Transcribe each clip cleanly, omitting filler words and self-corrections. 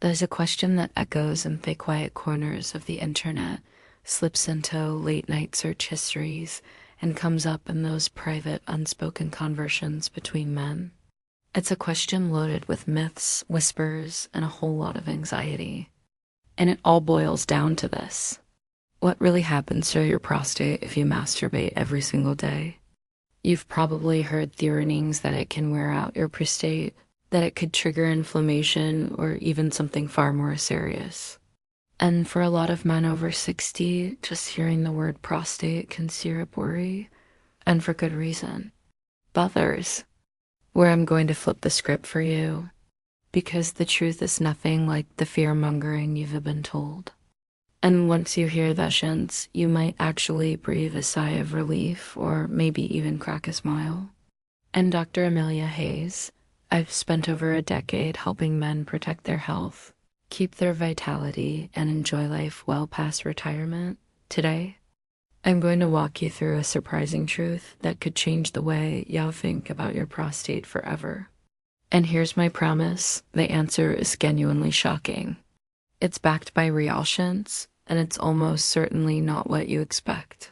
There's a question that echoes in the quiet corners of the internet, slips into late night search histories, and comes up in those private, unspoken conversations between men. It's a question loaded with myths, whispers, and a whole lot of anxiety. And it all boils down to this. What really happens to your prostate if you masturbate every single day? You've probably heard theories that it can wear out your prostate, that it could trigger inflammation, or even something far more serious. And for a lot of men over 60, just hearing the word prostate can stir up worry, and for good reason. But others, where I'm going to flip the script for you, because the truth is nothing like the fear-mongering you've been told. And once you hear that shins, you might actually breathe a sigh of relief, or maybe even crack a smile. And Dr. Amelia Hayes, I've spent over a decade helping men protect their health, keep their vitality, and enjoy life well past retirement. Today, I'm going to walk you through a surprising truth that could change the way y'all think about your prostate forever. And here's my promise, the answer is genuinely shocking. It's backed by real science, and it's almost certainly not what you expect.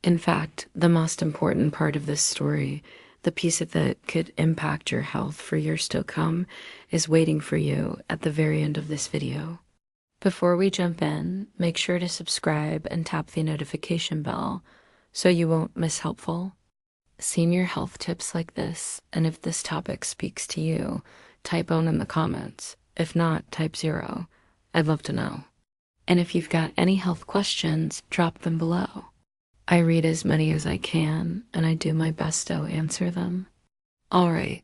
In fact, the most important part of this story, the piece that could impact your health for years to come, is waiting for you at the very end of this video. Before we jump in, make sure to subscribe and tap the notification bell so you won't miss helpful senior health tips like this. And if this topic speaks to you, type "own" in the comments. If not, type 0. I'd love to know. And if you've got any health questions, drop them below. I read as many as I can, and I do my best to answer them. All right,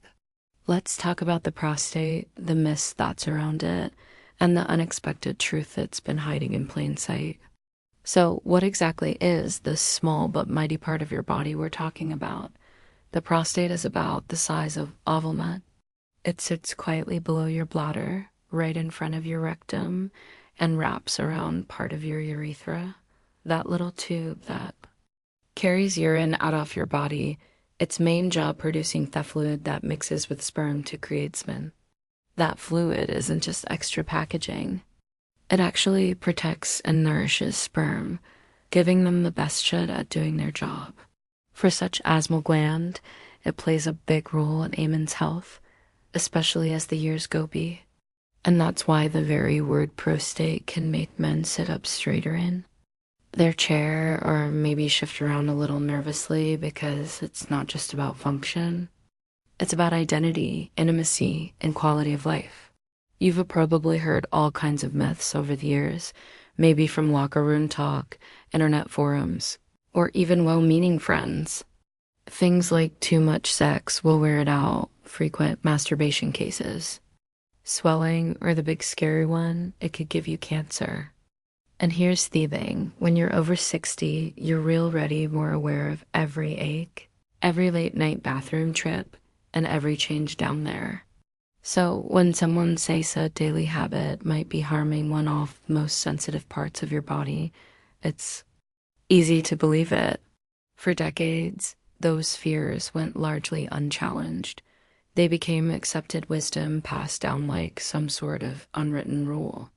let's talk about the prostate, the myths that's around it, and the unexpected truth that's been hiding in plain sight. So what exactly is this small but mighty part of your body we're talking about? The prostate is about the size of ovalnut. It sits quietly below your bladder, right in front of your rectum, and wraps around part of your urethra, that little tube that carries urine out of your body, its main job producing the fluid that mixes with sperm to create semen. That fluid isn't just extra packaging. It actually protects and nourishes sperm, giving them the best shot at doing their job. For such asthma gland, it plays a big role in a man's health, especially as the years go by. And that's why the very word prostate can make men sit up straighter in their chair, or maybe shift around a little nervously, because it's not just about function. It's about identity, intimacy, and quality of life. You've probably heard all kinds of myths over the years, maybe from locker room talk, internet forums, or even well-meaning friends. Things like too much sex will wear it out, frequent masturbation cases, swelling, or the big scary one, it could give you cancer. And here's the thing, when you're over 60, you're ready, more aware of every ache, every late night bathroom trip, and every change down there. So when someone says a daily habit might be harming one of the most sensitive parts of your body, it's easy to believe it. For decades, those fears went largely unchallenged. They became accepted wisdom passed down like some sort of unwritten rule.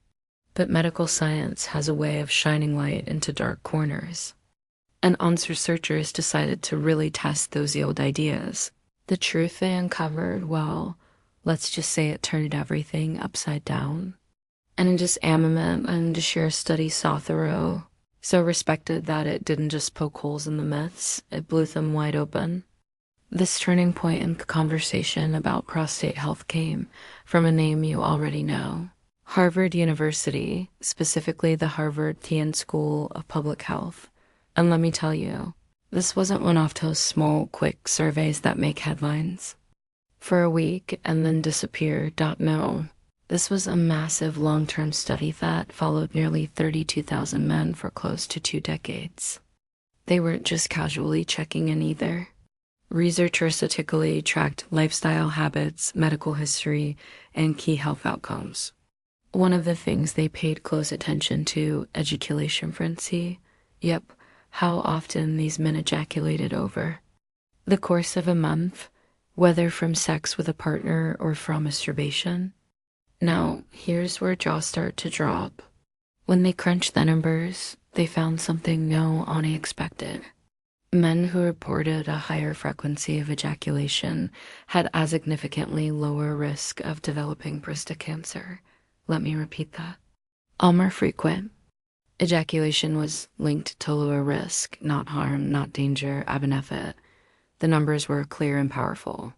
But medical science has a way of shining light into dark corners. And researchers decided to really test those old ideas. The truth they uncovered, well, let's just say it turned everything upside down. And in just amendment and the sheer study so thorough, so respected that it didn't just poke holes in the myths, it blew them wide open. This turning point in conversation about prostate health came from a name you already know. Harvard University, specifically the Harvard T.N. School of Public Health. And let me tell you, this wasn't one of those small, quick surveys that make headlines for a week and then disappear. No, this was a massive long-term study that followed nearly 32,000 men for close to 2 decades. They weren't just casually checking in either. Researchers statistically tracked lifestyle habits, medical history, and key health outcomes. One of the things they paid close attention to, ejaculation frequency. Yep, how often these men ejaculated over the course of a month, whether from sex with a partner or from masturbation. Now, here's where jaws start to drop. When they crunched the numbers, they found something no one expected. Men who reported a higher frequency of ejaculation had a significantly lower risk of developing prostate cancer. Let me repeat that. All more frequent. Ejaculation was linked to lower risk, not harm, not danger, a benefit. The numbers were clear and powerful.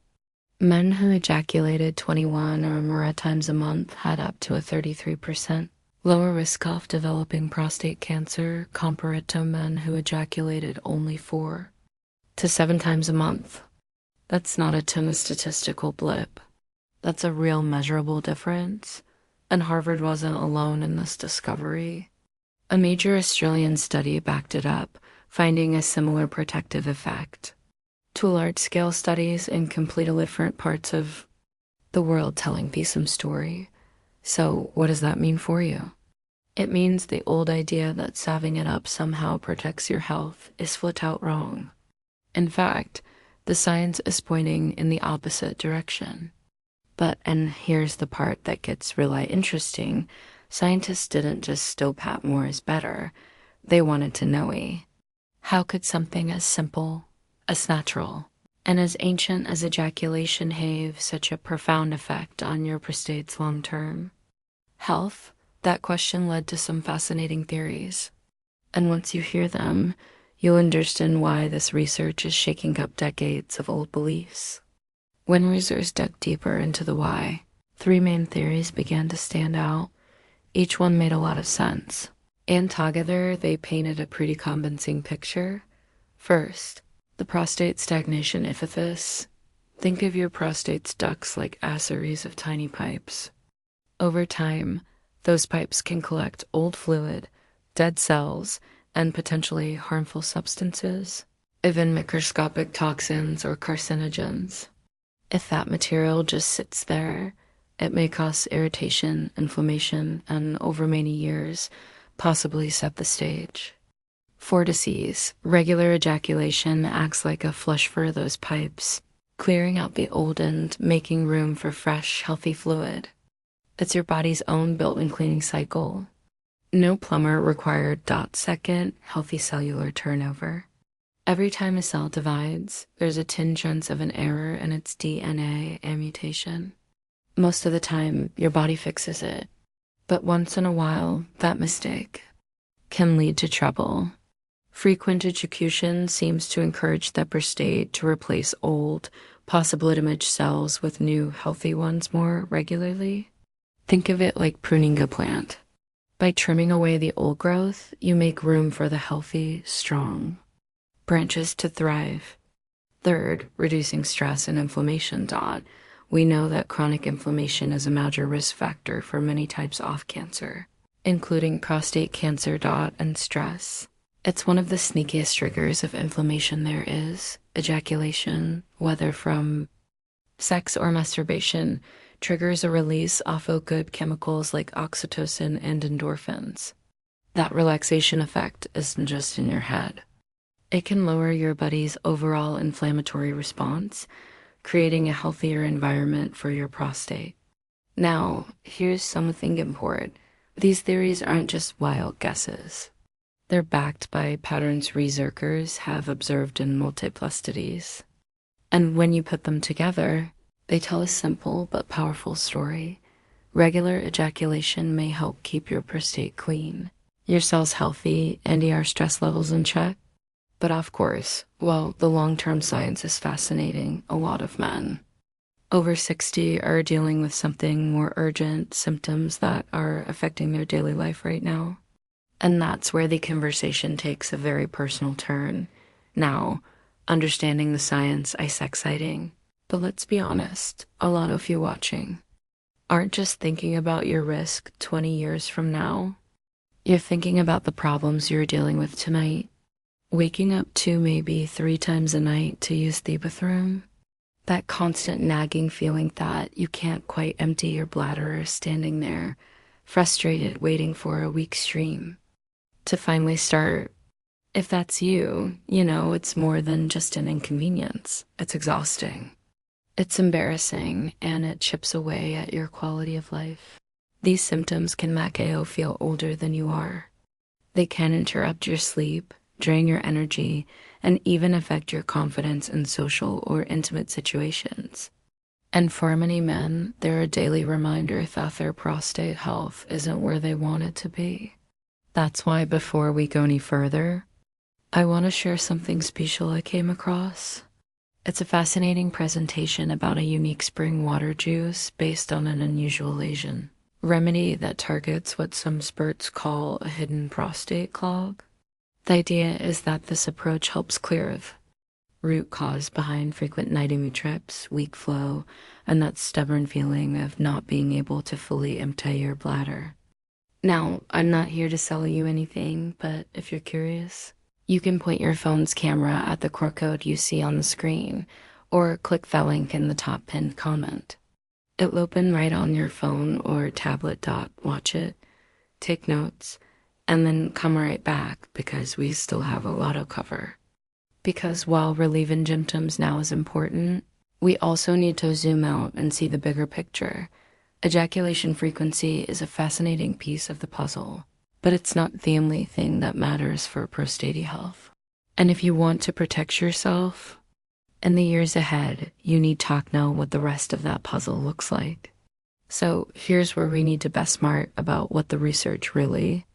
Men who ejaculated 21 or more times a month had up to a 33% lower risk of developing prostate cancer compared to men who ejaculated only 4 to 7 times a month. That's not a tiny statistical blip. That's a real measurable difference. And Harvard wasn't alone in this discovery. A major Australian study backed it up, finding a similar protective effect. Two large-scale studies in completely different parts of the world telling the same story. So what does that mean for you? It means the old idea that saving it up somehow protects your health is flat out wrong. In fact, the science is pointing in the opposite direction. But, and here's the part that gets really interesting, scientists didn't just stope at more is better. They wanted to know how could something as simple, as natural, and as ancient as ejaculation have such a profound effect on your prostate's long-term health? That question led to some fascinating theories. And once you hear them, you'll understand why this research is shaking up decades of old beliefs. When researchers dug deeper into the why, 3 main theories began to stand out. Each one made a lot of sense. And together, they painted a pretty convincing picture. First, the prostate stagnation epiphysis. Think of your prostate's ducts like a series of tiny pipes. Over time, those pipes can collect old fluid, dead cells, and potentially harmful substances, even microscopic toxins or carcinogens. If that material just sits there, it may cause irritation, inflammation, and over many years, possibly set the stage for disease. Regular ejaculation acts like a flush for those pipes, clearing out the old and making room for fresh, healthy fluid. It's your body's own built-in cleaning cycle. No plumber required. Second, healthy cellular turnover. Every time a cell divides, there's a chance of an error in its DNA, a mutation. Most of the time, your body fixes it. But once in a while, that mistake can lead to trouble. Frequent ejaculation seems to encourage the prostate to replace old, possibly damaged cells with new, healthy ones more regularly. Think of it like pruning a plant. By trimming away the old growth, you make room for the healthy, strong branches to thrive. Third, reducing stress and inflammation. We know that chronic inflammation is a major risk factor for many types of cancer, including prostate cancer. And stress. It's one of the sneakiest triggers of inflammation there is. Ejaculation, whether from sex or masturbation, triggers a release of good chemicals like oxytocin and endorphins. That relaxation effect isn't just in your head. It can lower your body's overall inflammatory response, creating a healthier environment for your prostate. Now, here's something important. These theories aren't just wild guesses. They're backed by patterns researchers have observed in multiple studies. And when you put them together, they tell a simple but powerful story. Regular ejaculation may help keep your prostate clean, your cells healthy, and your stress levels in check. But of course, while the long-term science is fascinating, a lot of men over 60 are dealing with something more urgent, symptoms that are affecting their daily life right now. And that's where the conversation takes a very personal turn. Now, understanding the science is exciting. But let's be honest, a lot of you watching aren't just thinking about your risk 20 years from now. You're thinking about the problems you're dealing with tonight. Waking up 2, maybe 3 times a night to use the bathroom. That constant nagging feeling that you can't quite empty your bladder, standing there, frustrated, waiting for a weak stream to finally start. If that's you, it's more than just an inconvenience. It's exhausting. It's embarrassing and it chips away at your quality of life. These symptoms can make you feel older than you are. They can interrupt your sleep, drain your energy, and even affect your confidence in social or intimate situations. And for many men, they're a daily reminder that their prostate health isn't where they want it to be. That's why before we go any further, I want to share something special I came across. It's a fascinating presentation about a unique spring water juice based on an unusual lesion. Remedy that targets what some experts call a hidden prostate clog. The idea is that this approach helps clear of root cause behind frequent night trips, weak flow, and that stubborn feeling of not being able to fully empty your bladder. Now, I'm not here to sell you anything, but if you're curious, you can point your phone's camera at the QR code you see on the screen, or click the link in the top pinned comment. It'll open right on your phone or tablet. Watch it, take notes, and then come right back because we still have a lot to cover. Because while relieving symptoms now is important, we also need to zoom out and see the bigger picture. Ejaculation frequency is a fascinating piece of the puzzle, but it's not the only thing that matters for prostate health. And if you want to protect yourself, in the years ahead, you need to know what the rest of that puzzle looks like. So here's where we need to be smart about what the research really